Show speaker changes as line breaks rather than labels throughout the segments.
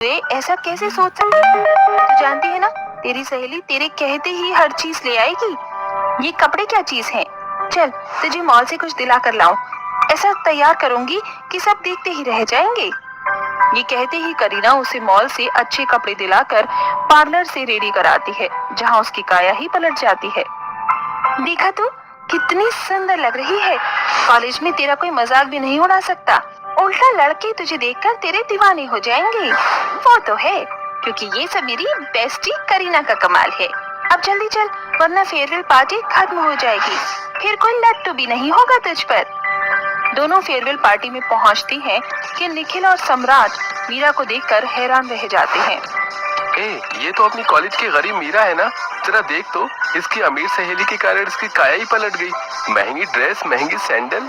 वे ऐसा कैसे सोच सकती है? तू जानती है ना, तेरी सहेली तेरे कहते ही हर चीज ले आएगी। ये कपड़े क्या चीज हैं? चल तुझे मॉल से कुछ दिला कर लाऊं। ऐसा तैयार करूंगी कि सब देखते ही रह जाएंगे। ये कहते ही करीना उसे मॉल से अच्छे कपड़े दिलाकर पार्लर से रेडी कराती है, जहाँ उसकी काया ही पलट जाती है। देखा तू कितनी सुंदर लग रही है। कॉलेज में तेरा कोई मजाक भी नहीं उड़ा सकता। उल्टा लड़के तुझे देखकर तेरे दीवाने हो जाएंगे। वो तो है, क्योंकि ये सब मेरी बेस्टी करीना का कमाल है। अब जल्दी चल, वरना फेयरवेल पार्टी खत्म हो जाएगी। फिर कोई लट्टू भी नहीं होगा तुझ पर। दोनों फेयरवेल पार्टी में पहुंचती हैं कि निखिल और सम्राट मीरा को देखकर हैरान रह जाते हैं।
ये तो अपनी कॉलेज की गरीब मीरा है ना। जरा देख तो, इसकी अमीर सहेली के कारण इसकी काया ही पलट गई। महंगी ड्रेस, महंगी सैंडल।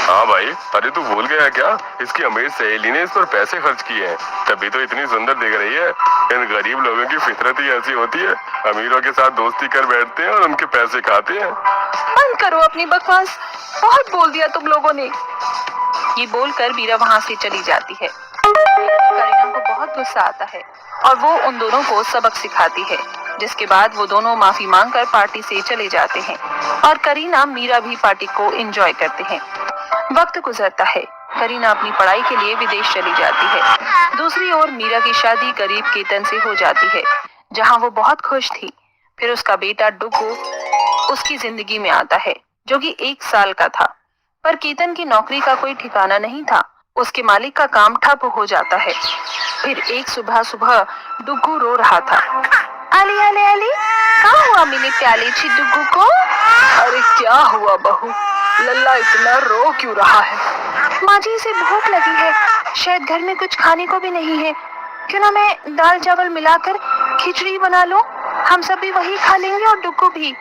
हाँ भाई, अरे तू भूल गया क्या? इसकी अमीर सहेली ने इस पर पैसे खर्च किए हैं, तभी तो इतनी सुंदर दिख रही है। इन गरीब लोगों की फितरत ही ऐसी होती है, अमीरों के साथ दोस्ती कर बैठते हैं और उनके पैसे खाते हैं।
बंद करो अपनी बकवास, बहुत बोल दिया तुम लोगों ने। ये बोलकर मीरा वहाँ से चली जाती है। करीना को बहुत गुस्सा आता है और वो उन दोनों को सबक सिखाती है, जिसके बाद वो दोनों माफी मांगकर पार्टी से चले जाते हैं और करीना मीरा भी पार्टी को एंजॉय करते हैं। वक्त गुजरता है, करीना अपनी पढ़ाई के लिए विदेश चली जाती है। दूसरी ओर मीरा की शादी गरीब केतन से हो जाती है, जहाँ वो बहुत खुश थी। फिर उसका बेटा डुगू उसकी जिंदगी में आता है, जो कि 1 साल का था। पर केतन की नौकरी का कोई ठिकाना नहीं था। उसके मालिक का काम ठप हो जाता है। फिर एक सुबह डुगू रो रहा था। अली अली अली, कहाँ हुआ मेरे प्याले छी डुगू को?
अरे क्या हुआ बहू, लल्ला इतना रो क्यों रहा है?
माँ जी, इसे भूख लगी है, शायद घर में कुछ खाने को भी नहीं है। क्यों ना मैं दाल चावल मिलाकर खिचड़ी बना लूं? हम सब भी वही खा लेंगे और डुगू भी।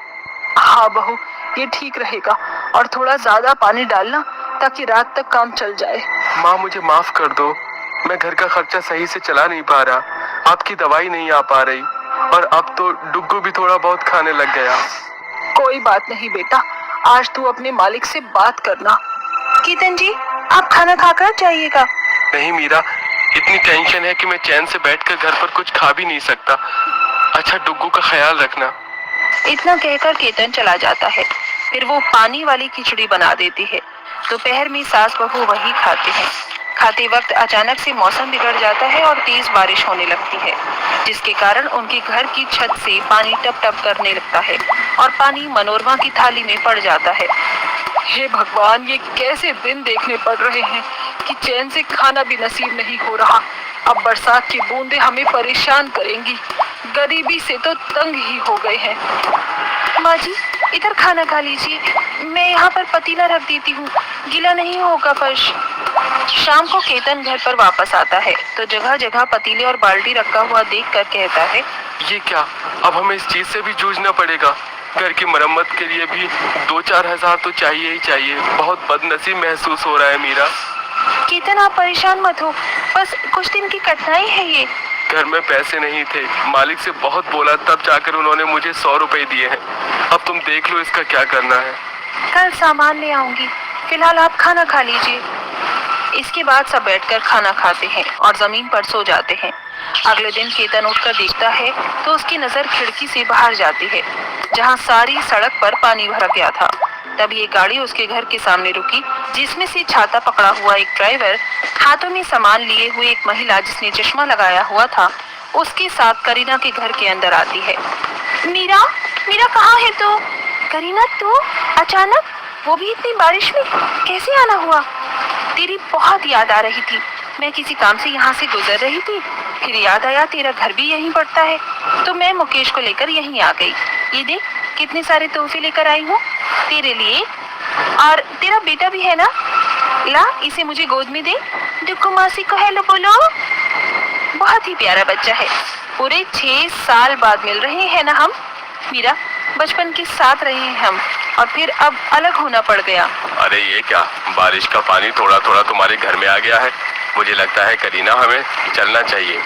हाँ बहू, ये ठीक रहेगा, और थोड़ा ज्यादा पानी डालना ताकि रात तक काम चल जाए।
माँ मुझे माफ कर दो, मैं घर का खर्चा सही से चला नहीं पा रहा, आपकी दवाई नहीं आ पा रही, और अब तो डुग्गू भी थोड़ा बहुत खाने लग गया।
कोई बात नहीं बेटा, आज तू अपने मालिक से बात करना।
केतन जी, आप खाना खाकर जाइएगा।
नहीं मीरा, इतनी टेंशन है कि मैं चैन से बैठकर घर पर कुछ खा भी नहीं सकता। अच्छा, डुग्गू का ख्याल रखना।
इतना कहकर केतन चला जाता है। फिर वो पानी वाली खिचड़ी बना देती है। दोपहर में सास बहू वही खाते हैं। खाते वक्त अचानक से मौसम बिगड़ जाता है और तेज बारिश होने लगती है, जिसके कारण उनके घर की छत से पानी टप टप करने लगता है और पानी मनोरमा की थाली में पड़ जाता है।
हे भगवान, ये कैसे दिन देखने पड़ रहे हैं कि चैन से खाना भी नसीब नहीं हो रहा। अब बरसात की बूंदें हमें परेशान करेंगी। गरीबी से तो तंग ही हो गए हैं।
माँ जी, इधर खाना खा लीजिए, मैं यहाँ पर पतीला रख देती हूँ, गीला नहीं होगा फर्श। शाम को केतन घर पर वापस आता है तो जगह जगह पतीले और बाल्टी रखा हुआ देखकर कहता है,
ये क्या, अब हमें इस चीज से भी जूझना पड़ेगा। घर की मरम्मत के लिए भी 2-4 हजार तो चाहिए ही चाहिए। बहुत बदनसीब महसूस हो रहा है मीरा।
केतन, आप परेशान मत हो, बस कुछ दिन की कठिनाई है ये।
घर में पैसे नहीं थे, मालिक से बहुत बोला, तब जाकर उन्होंने मुझे 100 रुपए दिए हैं। अब तुम देख लो इसका क्या करना है।
कल सामान ले आऊंगी, फिलहाल आप खाना खा लीजिए। इसके बाद सब बैठकर खाना खाते हैं और जमीन पर सो जाते हैं। अगले दिन केतन उठकर देखता है तो उसकी नजर खिड़की से बाहर जाती है, जहां सारी सड़क पर पानी भर गया था। तभी एक गाड़ी उसके घर के सामने रुकी, जिसमें से छाता पकड़ा हुआ एक ड्राइवर, हाथों में सामान लिए हुए एक महिला जिसने चश्मा लगाया हुआ था, उसके साथ करीना के घर के अंदर आती है। मीरा, मीरा कहाँ है तू? करीना, तू अचानक, वो भी इतनी बारिश में कैसे आना हुआ? तेरी बहुत याद आ रही थी। मैं किसी काम से यहाँ से गुजर रही थी, फिर याद आया तेरा घर भी यहीं पड़ता है, तो मैं मुकेश को लेकर यहीं आ गई। ये देख कितने सारे तोहफे लेकर आई हूँ तेरे लिए, और तेरा बेटा भी है ना, ला इसे मुझे गोद में दे। डुग्गू मासी को हेलो बोलो। बहुत ही प्यारा बच्चा है। पूरे 6 साल बाद मिल रहे हैं ना हम। मीरा, बचपन के साथ रहे हैं हम और फिर अब अलग होना पड़ गया।
अरे ये क्या, बारिश का पानी थोड़ा थोड़ा तुम्हारे घर में आ गया है। मुझे लगता है करीना, हमें चलना चाहिए,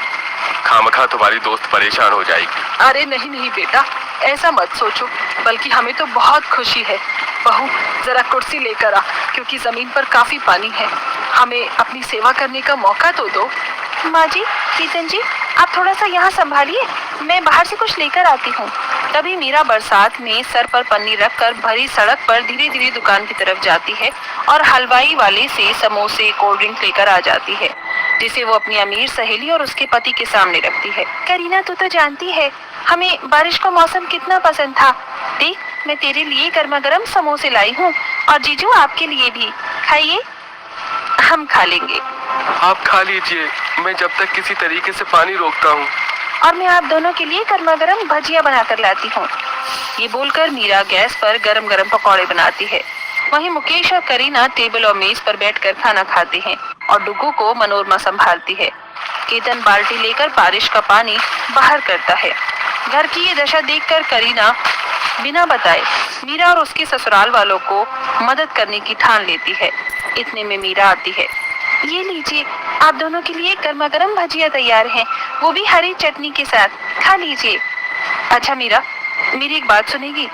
खामखा तुम्हारी दोस्त परेशान हो जाएगी।
अरे नहीं नहीं बेटा, ऐसा मत सोचो, बल्कि हमें तो बहुत खुशी है। बहू, जरा कुर्सी लेकर आ, क्योंकि जमीन पर काफी पानी है। हमें अपनी सेवा करने का मौका तो दो।
माँ जी, केतन जी, आप थोड़ा सा यहाँ संभालिए, मैं बाहर से कुछ लेकर आती हूँ। तभी मीरा बरसात में सर पर पन्नी रखकर भरी सड़क पर धीरे धीरे दुकान की तरफ जाती है और हलवाई वाले से समोसे कोल्ड ड्रिंक लेकर आ जाती है, जिसे वो अपनी अमीर सहेली और उसके पति के सामने रखती है। करीना, तू तो जानती है हमें बारिश का मौसम कितना पसंद था। देख, मैं तेरे लिए गर्मा गर्म समोसे लाई हूँ और जीजू आपके लिए भी। खाइए। हम खा लेंगे।
आप खा लीजिए, मैं जब तक किसी तरीके से पानी रोकता हूँ।
और मैं आप दोनों के लिए गर्मा गर्म भजिया बनाकर लाती हूँ। ये बोलकर मीरा गैस पर गरम गरम पकौड़े बनाती है। वहीं मुकेश और करीना टेबल और मेज पर बैठकर खाना खाते हैं और डुगू को मनोरमा संभालती है। केतन बाल्टी लेकर बारिश का पानी बाहर करता है। घर की ये दशा देखकर करीना बिना बताए मीरा और उसके ससुराल वालों को मदद करने की ठान लेती है। इतने में मीरा आती है। ये लीजिए, आप दोनों के लिए गर्मा गर्म भजिया तैयार हैं, वो भी हरी चटनी के साथ। खा लीजिए। अच्छा मीरा, मेरी एक बात सुनेगी?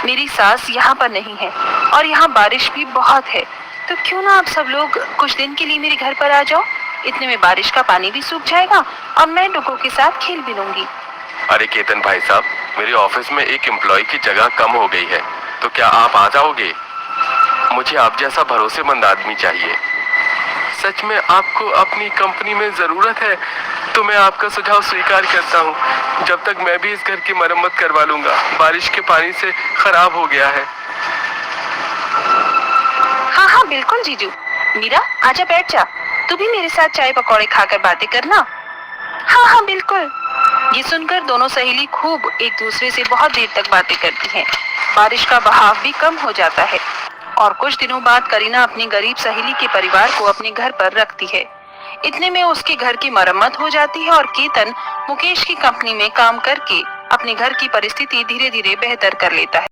मेरी सास यहाँ पर नहीं है और यहाँ बारिश भी बहुत है, तो क्यों ना आप सब लोग कुछ दिन के लिए मेरे घर पर आ जाओ। इतने में बारिश का पानी भी सूख जाएगा और मैं डुगू के साथ खेल भी लूंगी।
अरे केतन भाई साहब, मेरे ऑफिस में एक एम्प्लॉय की जगह कम हो गई है, तो क्या आप आ जाओगे? मुझे आप जैसा भरोसेमंद आदमी चाहिए। सच में आपको अपनी कंपनी में जरूरत है तो मैं आपका सुझाव स्वीकार करता हूँ। जब तक मैं भी इस घर की मरम्मत करवा लूंगा, बारिश के पानी से खराब हो गया है।
हाँ हाँ बिल्कुल जीजू। मीरा, आजा बैठ जा, तू भी मेरे साथ चाय पकौड़े खाकर बातें करना। हाँ हाँ बिल्कुल। ये सुनकर दोनों सहेली खूब एक दूसरे से बहुत देर तक बातें करती हैं। बारिश का बहाव भी कम हो जाता है और कुछ दिनों बाद करीना अपनी गरीब सहेली के परिवार को अपने घर पर रखती है। इतने में उसके घर की मरम्मत हो जाती है और केतन मुकेश की कंपनी में काम करके अपने घर की परिस्थिति धीरे धीरे बेहतर कर लेता है।